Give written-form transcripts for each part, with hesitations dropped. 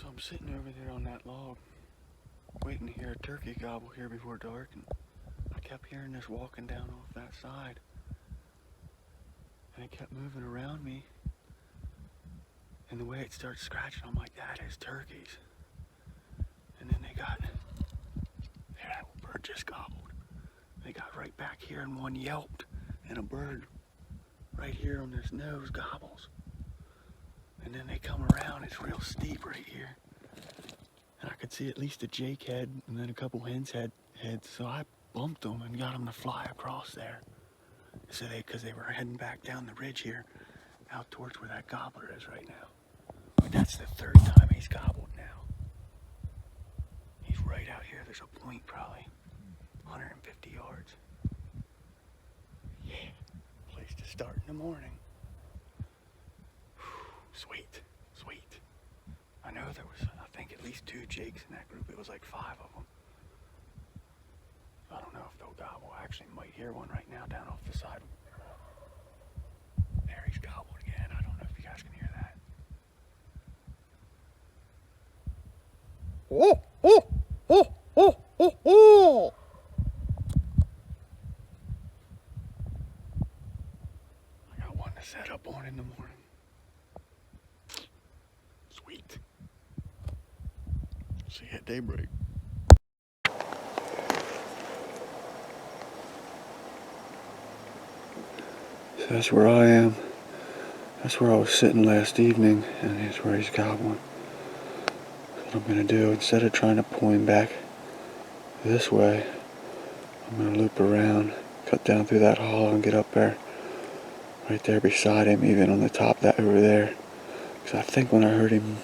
So I'm sitting over there on that log, waiting to hear a turkey gobble here before dark, and I kept hearing this walking down off that side. And it kept moving around me. And the way it starts scratching, I'm like, that is turkeys. And then there, that bird just gobbled. They got right back here and one yelped, and a bird right here on this nose gobbles. And then they come around, it's real steep right here. And I could see at least a jake head and then a couple hens heads. So I bumped them and got them to fly across there. So because they were heading back down the ridge here, out towards where that gobbler is right now. But that's the third time he's gobbled now. He's right out here. There's a point probably 150 yards. Yeah, place to start in the morning. Sweet, sweet. I know there was, I think, at least 2 jakes in that group. It was like 5 of them. I don't know if they'll gobble. I actually might hear one right now down off the side. There, he's gobbled again. I don't know if you guys can hear that. Oh, oh, oh, oh, oh, oh. I got one to set up on in the morning. Sweet. See you at daybreak. So that's where I am. That's where I was sitting last evening, and here's where he's gobbling. What I'm going to do, instead of trying to pull him back this way, I'm going to loop around, cut down through that hollow and get up there, right there beside him, even on the top that over there. Because I think when I heard him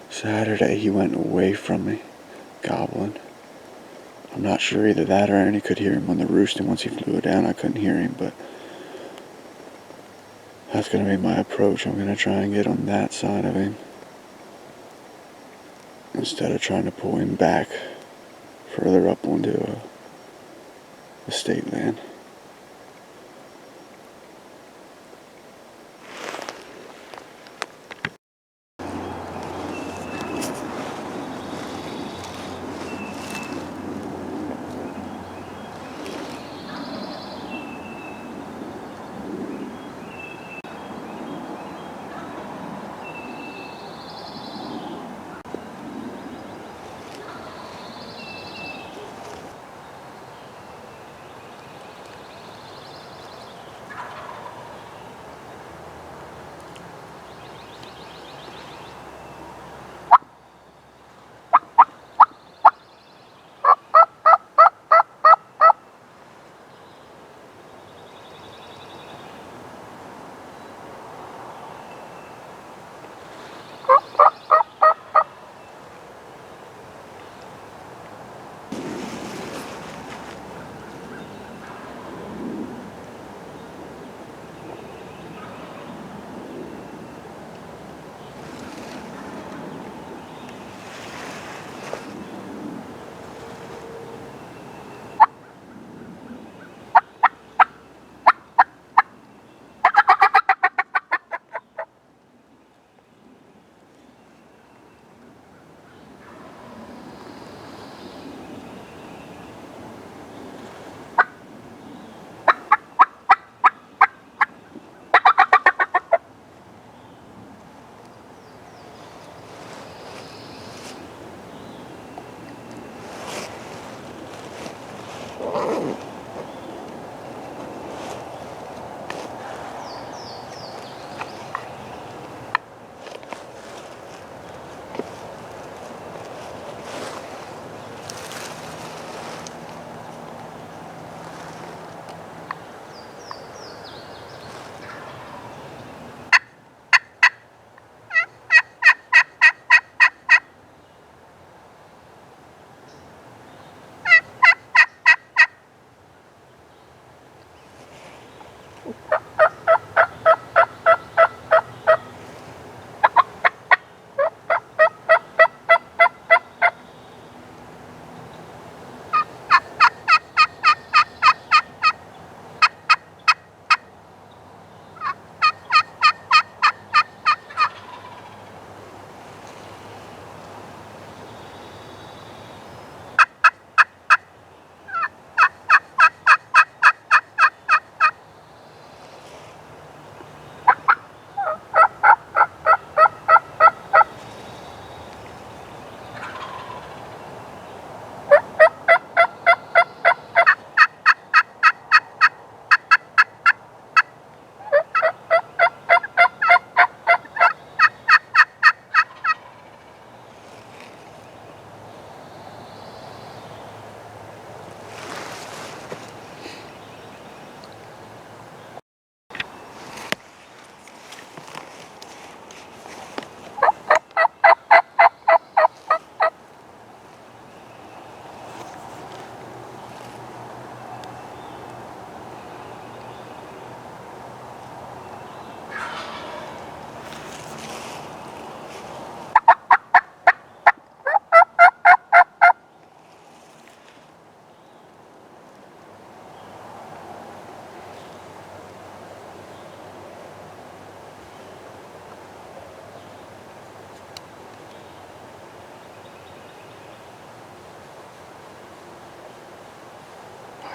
Saturday, he went away from me, gobbling. I'm not sure either that or I could hear him on the roost, and once he flew down, I couldn't hear him, but that's going to be my approach. I'm going to try and get on that side of him instead of trying to pull him back further up onto a state land.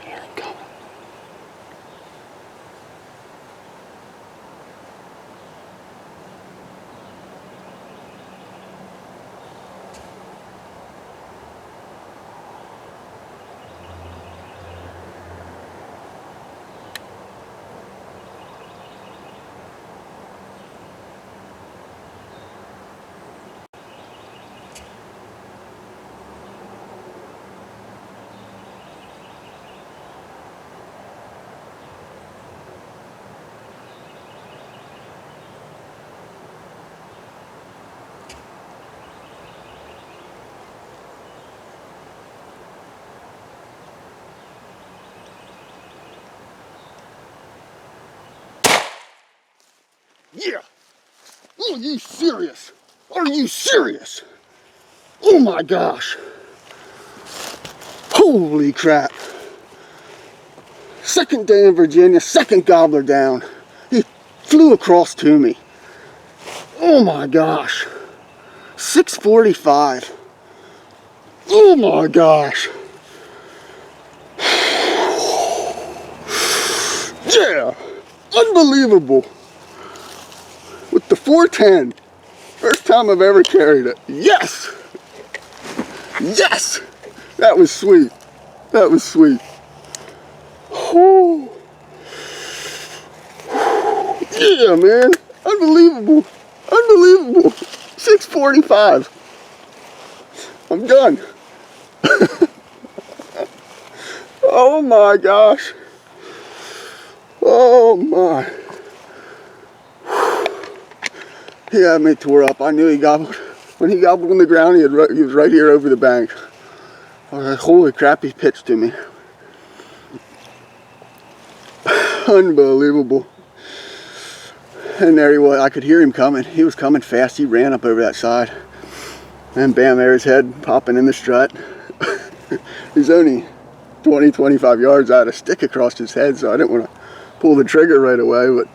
I hear him coming. Yeah! Are you serious? Are you serious? Oh my gosh! Holy crap! Second day in Virginia, second gobbler down. He flew across to me. Oh my gosh! 6:45. Oh my gosh! Yeah! Unbelievable! With the 410. First time I've ever carried it. Yes! Yes! That was sweet. That was sweet. Oh. Yeah, man. Unbelievable. Unbelievable. 6:45. I'm done. Oh my gosh. Oh my. He had me tore up. I knew he gobbled. When he gobbled on the ground, he was right here over the bank. I was like, holy crap, he pitched to me. Unbelievable. And there he was. I could hear him coming. He was coming fast. He ran up over that side. And bam, there his head popping in the strut. He's only 20, 25 yards. I had a stick across his head, so I didn't want to pull the trigger right away, but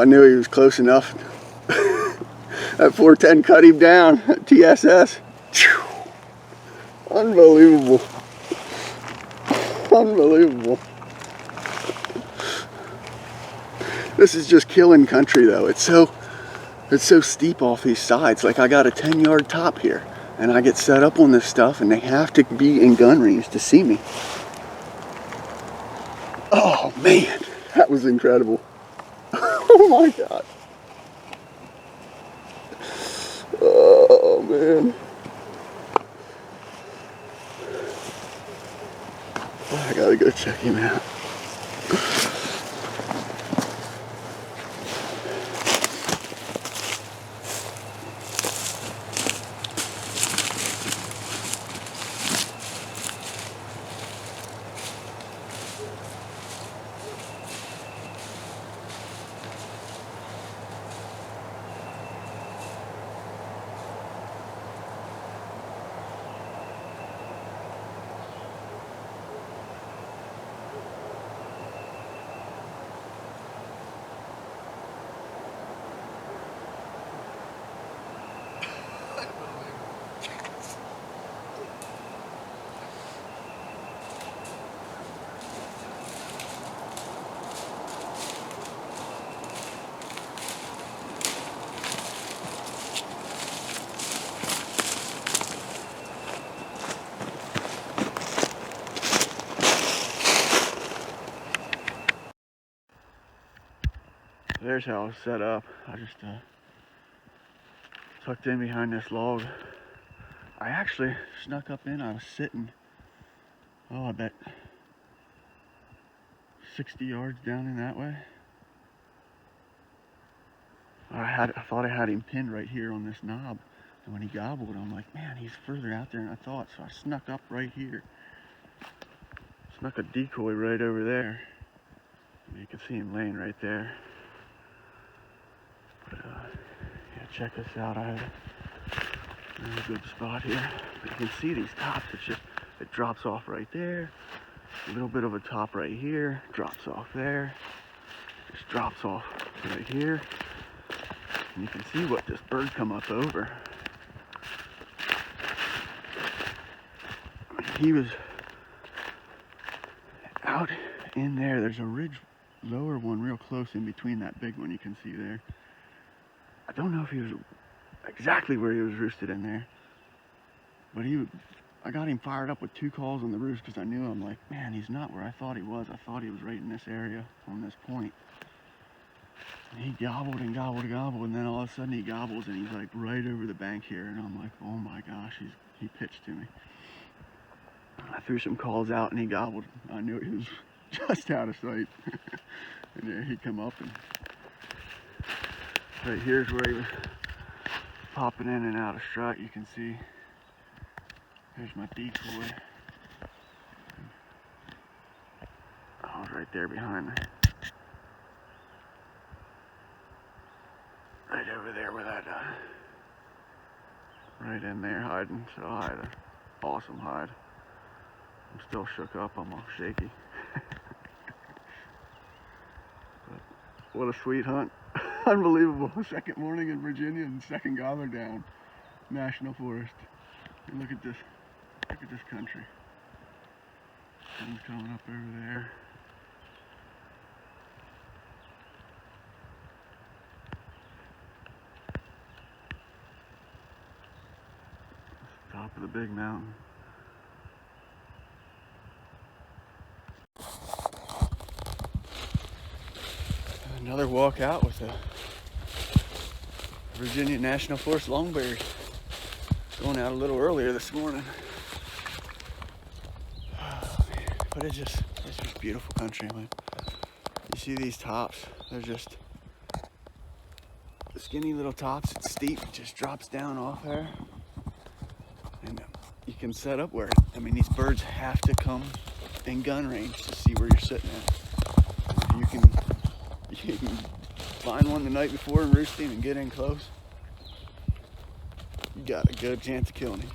I knew he was close enough. That 410 cut him down at TSS. Unbelievable. Unbelievable. This is just killing country though. It's so steep off these sides. Like I got a 10-yard top here and I get set up on this stuff and they have to be in gun range to see me. Oh man, that was incredible. Oh my God. Oh man. I gotta go check him out. There's how I was set up. I just tucked in behind this log. I actually snuck up in. I was sitting, oh, I bet 60 yards down in that way. I thought I had him pinned right here on this knob. And when he gobbled, I'm like, man, he's further out there than I thought. So I snuck up right here. Snuck a decoy right over there. I mean, you can see him laying right there. But yeah, check this out. I have a good spot here. But you can see these tops. It drops off right there. A little bit of a top right here. Drops off there. Just drops off right here. And you can see what this bird come up over. out in there, there's a ridge lower one real close in between that big one you can see there. I don't know if he was exactly where he was roosted in there, but I got him fired up with 2 calls on the roost because I knew I'm like, man, he's not where I thought he was. I thought he was right in this area on this point. And he gobbled and gobbled and gobbled, and then all of a sudden he gobbles and he's like right over the bank here, and I'm like, oh my gosh, he pitched to me. I threw some calls out and he gobbled. I knew he was just out of sight. And then he come up, and right here's where he was popping in and out of strut. You can see here's my decoy. I was right there behind me. Right over there where that right in there hiding. So I had an awesome hide. I'm still shook up, I'm all shaky. But what a sweet hunt. Unbelievable. Second morning in Virginia and second gobbler down. National Forest. And look at this country. Sun's coming up over there. Top of the big mountain. Another walk out with a Virginia National Forest longbeard. Going out a little earlier this morning. Oh, man. But it's just beautiful country, man. You see these tops, they're just skinny little tops. It's steep, it just drops down off there. And you can set up where, I mean, these birds have to come in gun range to see where you're sitting at. If you can find one the night before and roosting and get in close, you got a good chance of killing him.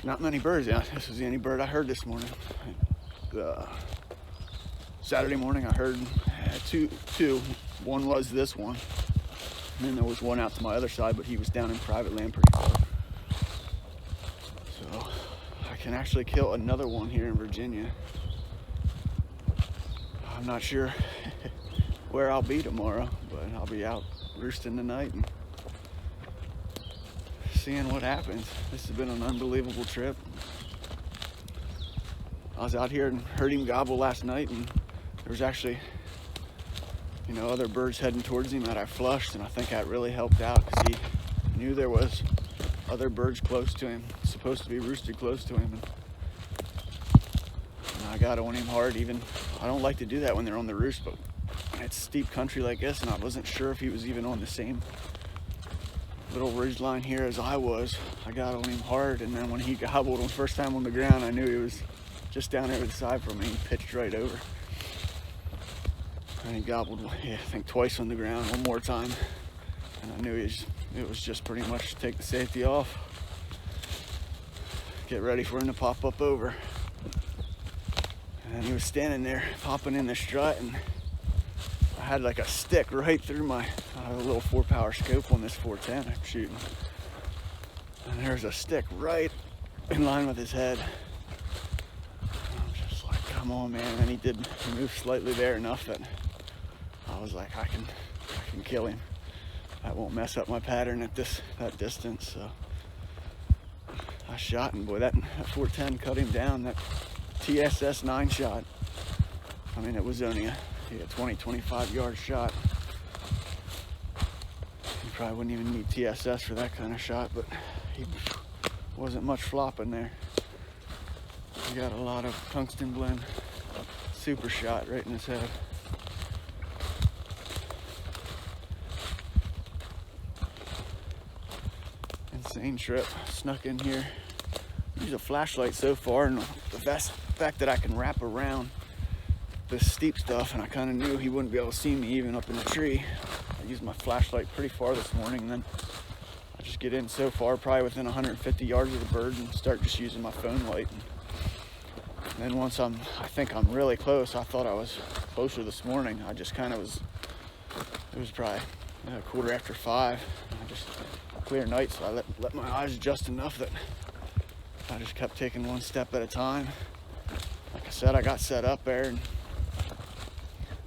Not many birds out. This was the only bird I heard this morning. Saturday morning I heard two. One was this one, and then there was one out to my other side, but he was down in private land pretty far. So I can actually kill another one here in Virginia. I'm not sure where I'll be tomorrow, but I'll be out roosting tonight and seeing what happens. This has been an unbelievable trip. I was out here and heard him gobble last night, and there was actually, other birds heading towards him that I flushed, and I think that really helped out because he knew there was other birds close to him, supposed to be roosted close to him. And I got on him hard. Even I don't like to do that when they're on the roost, but it's steep country like this, and I wasn't sure if he was even on the same little ridge line here as I was. I got on him hard, and then when he gobbled on the first time on the ground, I knew he was just down there to the side from me. He pitched right over. And he gobbled, I think twice on the ground, one more time. And I knew it was just pretty much to take the safety off. Get ready for him to pop up over. And he was standing there popping in the strut, and I had like a stick right through my little 4-power scope on this 410 I'm shooting. And there's a stick right in line with his head. I'm just like, come on, man. And he moved slightly there enough that I was like, I can kill him. That won't mess up my pattern at that distance. So I shot, and boy, that 410 cut him down. That TSS 9 shot. I mean, it was only a 20-25 yard shot. You probably wouldn't even need TSS for that kind of shot, but he wasn't much flopping there. He got a lot of tungsten blend super shot right in his head. Insane trip. Snuck in here. Use a flashlight so far, and the fact that I can wrap around this steep stuff, and I kind of knew he wouldn't be able to see me even up in the tree. I used my flashlight pretty far this morning, and then I just get in so far, probably within 150 yards of the bird, and start just using my phone light. And then once I think I'm really close. I thought I was closer this morning. I just kind of was. It was probably 5:15. I just clear night, so I let my eyes adjust enough that I just kept taking one step at a time, like a said, I got set up there and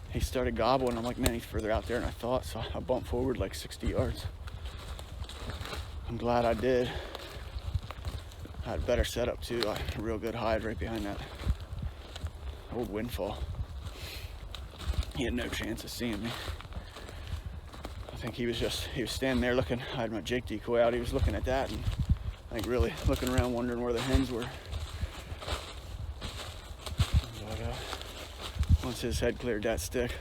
he started gobbling. I'm like, man, he's further out there than I thought. So I bumped forward like 60 yards. I'm glad I did. I had a better setup too. I had a real good hide right behind that old windfall. He had no chance of seeing me. I think he was standing there looking. I had my jake decoy out. He was looking at that and like really looking around, wondering where the hens were. But once his head cleared that stick,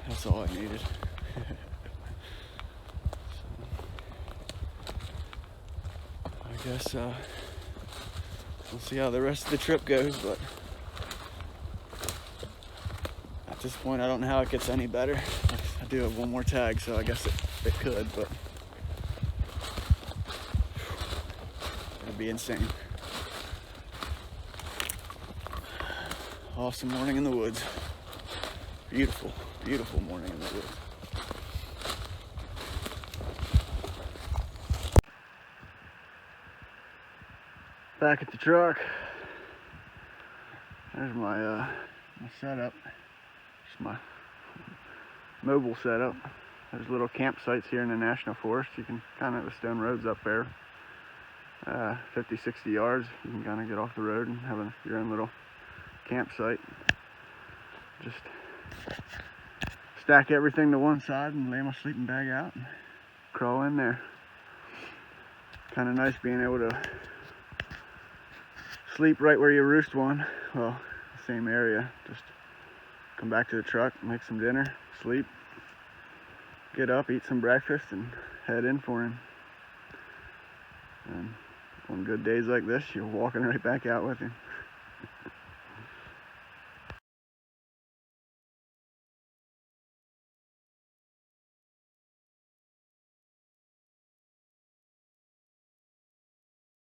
that's all I needed. I guess we'll see how the rest of the trip goes, but at this point I don't know how it gets any better. I do have one more tag, so I guess it could, but it'd be insane. Awesome morning in the woods. Beautiful, beautiful morning in the woods. Back at the truck. There's my setup. Just my mobile setup. There's little campsites here in the National Forest. You can kind of, the stone roads up there, 50, 60 yards. You can kind of get off the road and have your own little campsite. Just stack everything to one side and lay my sleeping bag out and crawl in there. Kind of nice being able to sleep right where you roost one. Well, the same area. Just come back to the truck, make some dinner, sleep, get up, eat some breakfast, and head in for him. And on good days like this, you're walking right back out with him.